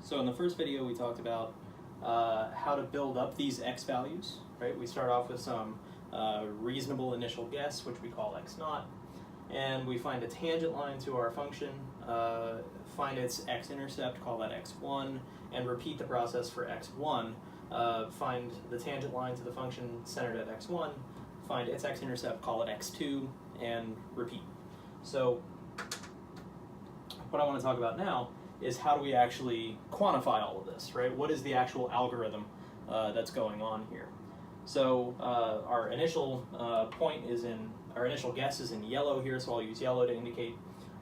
So in the first video we talked about how to build up these x values, right? We start off with some reasonable initial guess, which we call x naught, and we find a tangent line to our function, find its x-intercept, call that x1, and repeat the process for x1. Find the tangent line to the function centered at x1, find its x-intercept, call it x2, and repeat. So what I want to talk about now is how do we actually quantify all of this, right? What is the actual algorithm that's going on here? So our initial our initial guess is in yellow here, so I'll use yellow to indicate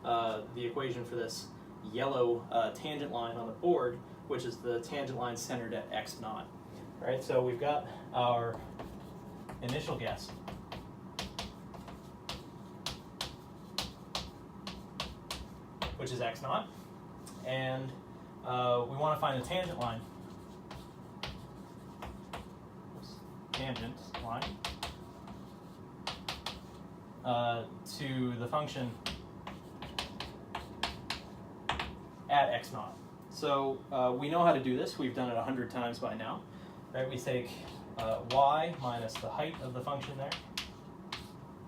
the equation for this yellow tangent line on the board, which is the tangent line centered at x naught. All right, so we've got our initial guess. Which is x naught, and we want to find the tangent line. To the function at x naught. So we know how to do this. We've done it 100 times by now. Right? We take y minus the height of the function there.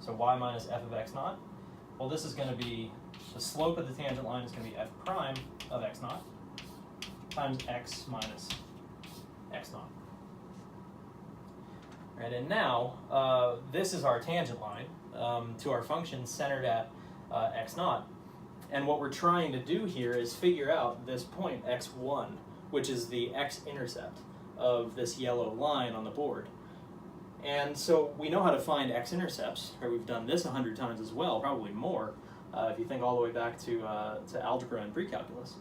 So y minus f of x naught. Well, this is going to be the slope of the tangent line is going to be f prime of x naught times x minus x naught. Right, and now this is our tangent line to our function centered at x naught. And what we're trying to do here is figure out this point x1, which is the x-intercept of this yellow line on the board. And so we know how to find x-intercepts. Right? We've done this 100 times as well, probably more, if you think all the way back to algebra and pre-calculus.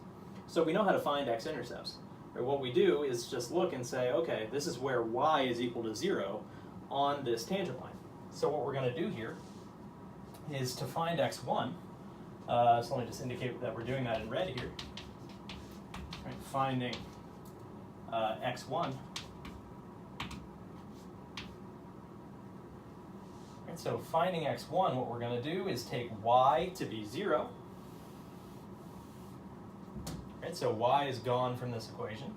So we know how to find x-intercepts. Right? What we do is just look and say, okay, this is where y is equal to 0 on this tangent line. So what we're going to do here is to find x1, so let me just indicate that we're doing that in red here. Right? Finding x1. Right, so finding x1, what we're going to do is take y to be 0. Right, so y is gone from this equation.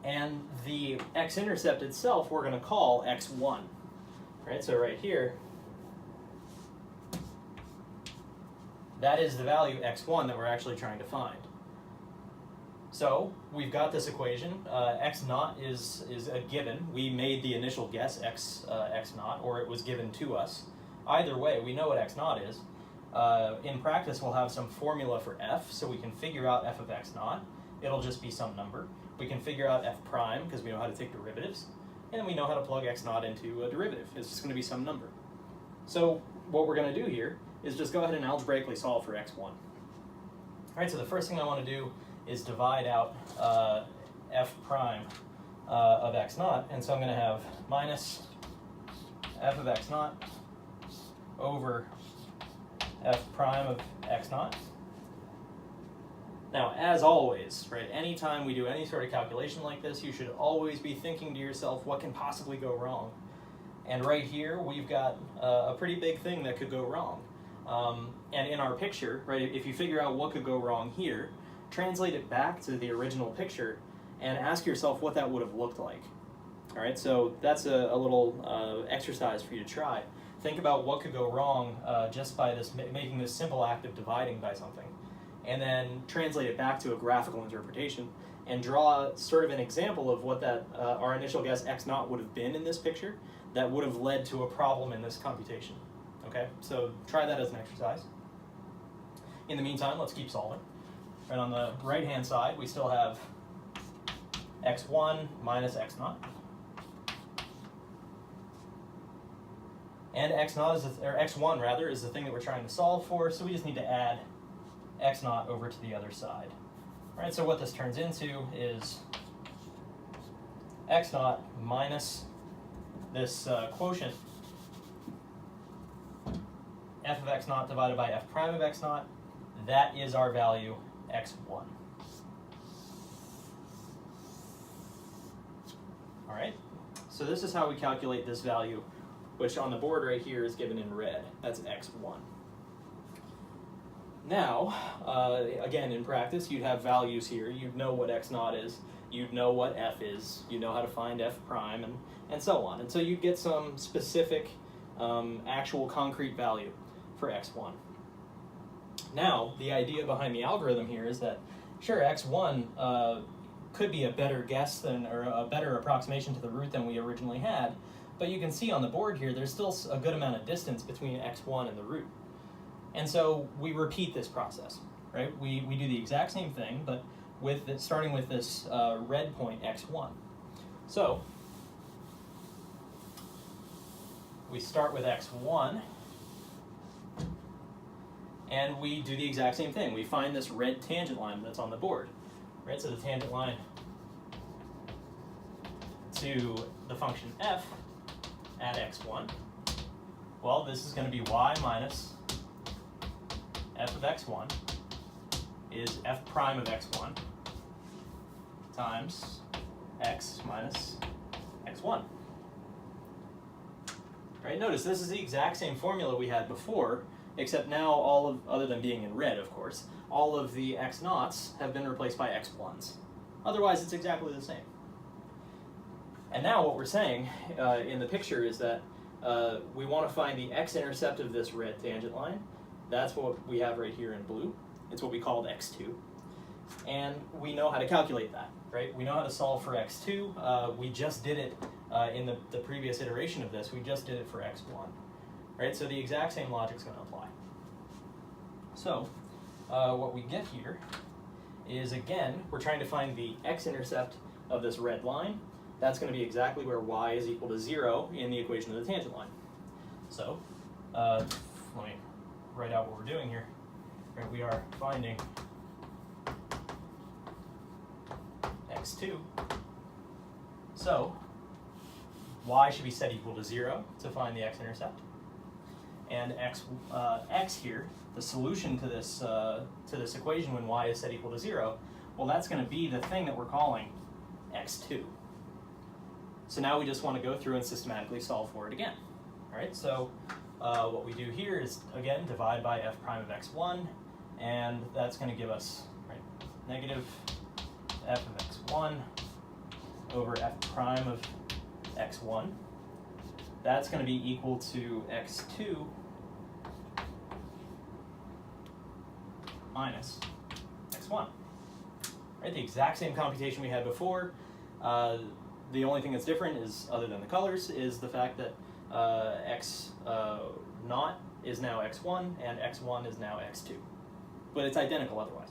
And the x-intercept itself we're going to call x1. Right, so right here, that is the value x1 that we're actually trying to find. So we've got this equation. X naught is a given. We made the initial guess x naught, or it was given to us. Either way, we know what x naught is. In practice, we'll have some formula for f, so we can figure out f of x naught. It'll just be some number. We can figure out f prime, because we know how to take derivatives. And we know how to plug x naught into a derivative. It's just going to be some number. So what we're going to do here is just go ahead and algebraically solve for x1. All right, so the first thing I want to do is divide out f prime of x naught. And so I'm going to have minus f of x naught over f prime of x naught. Now, as always, right, anytime we do any sort of calculation like this, you should always be thinking to yourself, what can possibly go wrong? And right here, we've got a pretty big thing that could go wrong. And in our picture, right, if you figure out what could go wrong here, translate it back to the original picture and ask yourself what that would have looked like. All right, so that's a little exercise for you to try. Think about what could go wrong just by making this simple act of dividing by something. And then translate it back to a graphical interpretation and draw sort of an example of what that our initial guess x naught would have been in this picture that would have led to a problem in this computation. Okay, so try that as an exercise. In the meantime, let's keep solving. Right, on the right-hand side, we still have x1 minus x naught. And x naught or x1 rather is the thing that we're trying to solve for, so we just need to add x naught over to the other side. All right, so what this turns into is x naught minus this quotient f of x naught divided by f prime of x naught. That is our value x1. All right, so this is how we calculate this value, which on the board right here is given in red. That's x1. Now, again, in practice, you'd have values here. You'd know what x naught is. You'd know what f is. You know how to find f prime, and so on. And so you'd get some specific, actual concrete value for x1. Now, the idea behind the algorithm here is that, sure, x1 could be a better guess than, or a better approximation to the root than we originally had, but you can see on the board here, there's still a good amount of distance between x1 and the root. And so we repeat this process, right? We do the exact same thing, but starting with this red point, x1. So we start with x1, and we do the exact same thing. We find this red tangent line that's on the board, right? So the tangent line to the function f at x1, well, this is going to be y minus f of x1 is f prime of x1 times x minus x1. Right? Notice this is the exact same formula we had before, except now other than being in red, of course, all of the x naughts have been replaced by x1s. Otherwise, it's exactly the same. And now what we're saying in the picture is that we want to find the x-intercept of this red tangent line. That's what we have right here in blue. It's what we called x2. And we know how to calculate that, right? We know how to solve for x2. We just did it in the previous iteration of this. We just did it for x1, right? So the exact same logic is going to apply. So what we get here is, again, we're trying to find the x-intercept of this red line. That's going to be exactly where y is equal to 0 in the equation of the tangent line. So let me write out what we're doing here. Right, we are finding x2. So y should be set equal to 0 to find the x-intercept. And x here, the solution to this equation when y is set equal to 0, well, that's going to be the thing that we're calling x2. So now we just want to go through and systematically solve for it again. All right, so what we do here is, again, divide by f prime of x1, and that's going to give us, right, negative f of x1 over f prime of x1. That's going to be equal to x2 minus x1. Right, the exact same computation we had before. The only thing that's different is, other than the colors, is the fact that x naught is now x1 and x1 is now x2. But it's identical otherwise.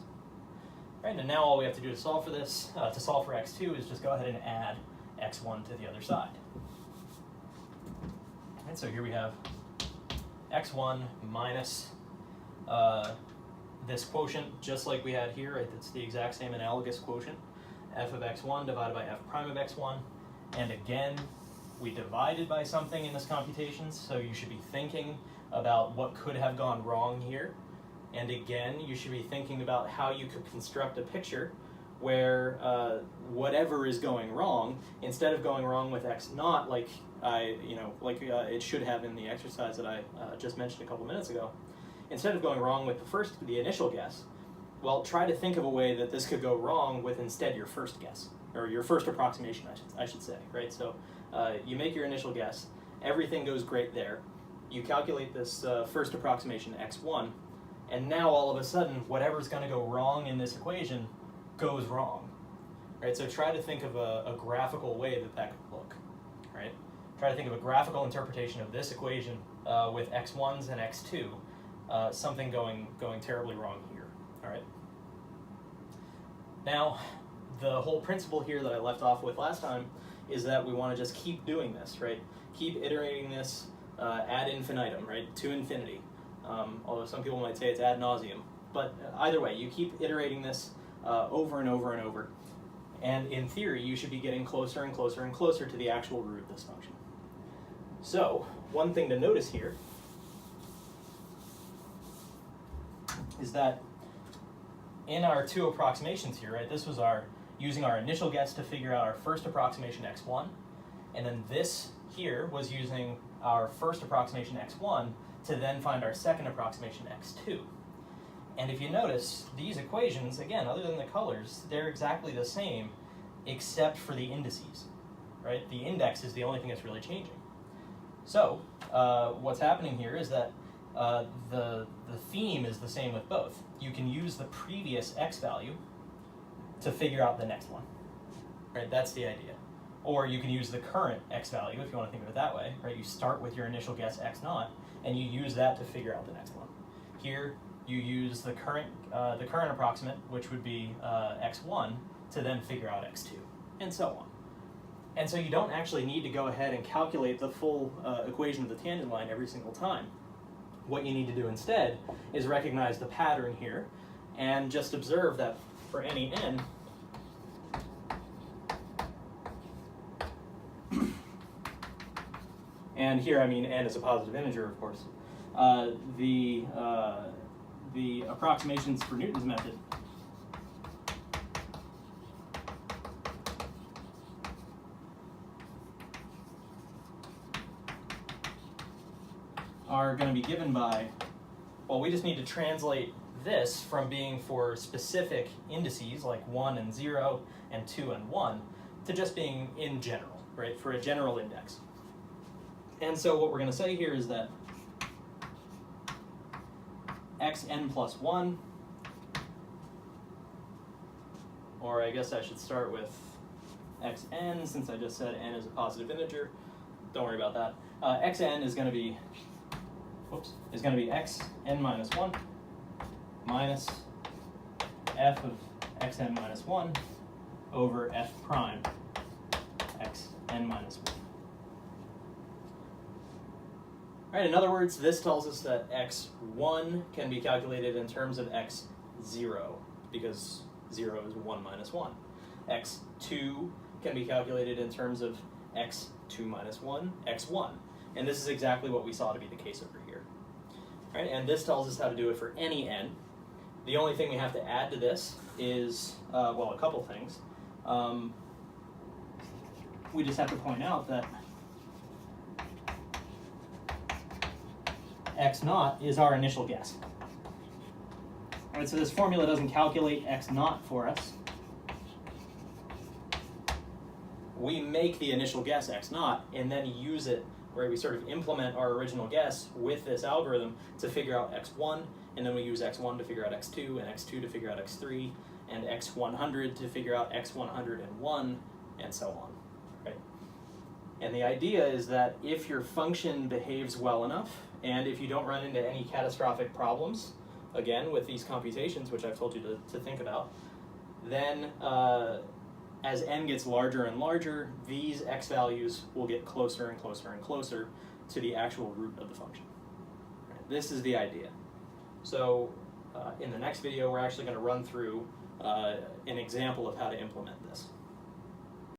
Right, and now all we have to do to solve for this, to solve for x2, is just go ahead and add x1 to the other side. And so here we have x1 minus this quotient, just like we had here, right? It's the exact same analogous quotient. F of x1 divided by f prime of x1. And again, we divided by something in this computation, so you should be thinking about what could have gone wrong here. And again, you should be thinking about how you could construct a picture where whatever is going wrong, instead of going wrong with x naught like it should have in the exercise that I just mentioned a couple minutes ago, instead of going wrong with the initial guess, well, try to think of a way that this could go wrong with instead your first guess, or your first approximation, I should say, right? So you make your initial guess, everything goes great there. You calculate this first approximation, x1, and now all of a sudden, whatever's going to go wrong in this equation goes wrong, right? So try to think of a graphical way that could look, right? Try to think of a graphical interpretation of this equation with x1s and x2, something going terribly wrong here. All right. Now, the whole principle here that I left off with last time is that we want to just keep doing this, right? Keep iterating this ad infinitum, right? To infinity. Although some people might say it's ad nauseum. But either way, you keep iterating this over and over and over. And in theory, you should be getting closer and closer and closer to the actual root of this function. So, one thing to notice here is that in our two approximations here, right, this was using our initial guess to figure out our first approximation x1, and then this here was using our first approximation x1 to then find our second approximation x2. And if you notice, these equations, again, other than the colors, they're exactly the same except for the indices, right? The index is the only thing that's really changing. So what's happening here is that the theme is the same with both. You can use the previous x value to figure out the next one, right? That's the idea. Or you can use the current x value if you want to think of it that way, right? You start with your initial guess x naught, and you use that to figure out the next one. Here, you use the current approximate, which would be x1, to then figure out x2, and so on. And so you don't actually need to go ahead and calculate the full equation of the tangent line every single time. What you need to do instead is recognize the pattern here, and just observe that for any n, and here I mean n is a positive integer, of course, the approximations for Newton's method are going to be given by, well, we just need to translate this from being for specific indices like 1 and 0 and 2 and 1 to just being in general, right, for a general index. And so what we're going to say here is that xn plus 1, or I guess I should start with xn since I just said n is a positive integer. Don't worry about that. Xn is going to be xn minus 1 minus f of xn minus 1 over f prime xn minus 1. Right, in other words, this tells us that x1 can be calculated in terms of x0, because 0 is 1 minus 1. x2 can be calculated in terms of x2 minus 1, x1. And this is exactly what we saw to be the case over here. Right, and this tells us how to do it for any n. The only thing we have to add to this is, well, a couple things. We just have to point out that x naught is our initial guess. All right, so this formula doesn't calculate x naught for us. We make the initial guess x naught and then use it, where we sort of implement our original guess with this algorithm to figure out x1, and then we use x1 to figure out x2, and x2 to figure out x3, and x100 to figure out x101, and so on. Right? And the idea is that if your function behaves well enough, and if you don't run into any catastrophic problems, again, with these computations, which I've told you to think about, then as n gets larger and larger, these x values will get closer and closer and closer to the actual root of the function. Right? This is the idea. So in the next video, we're actually going to run through an example of how to implement this.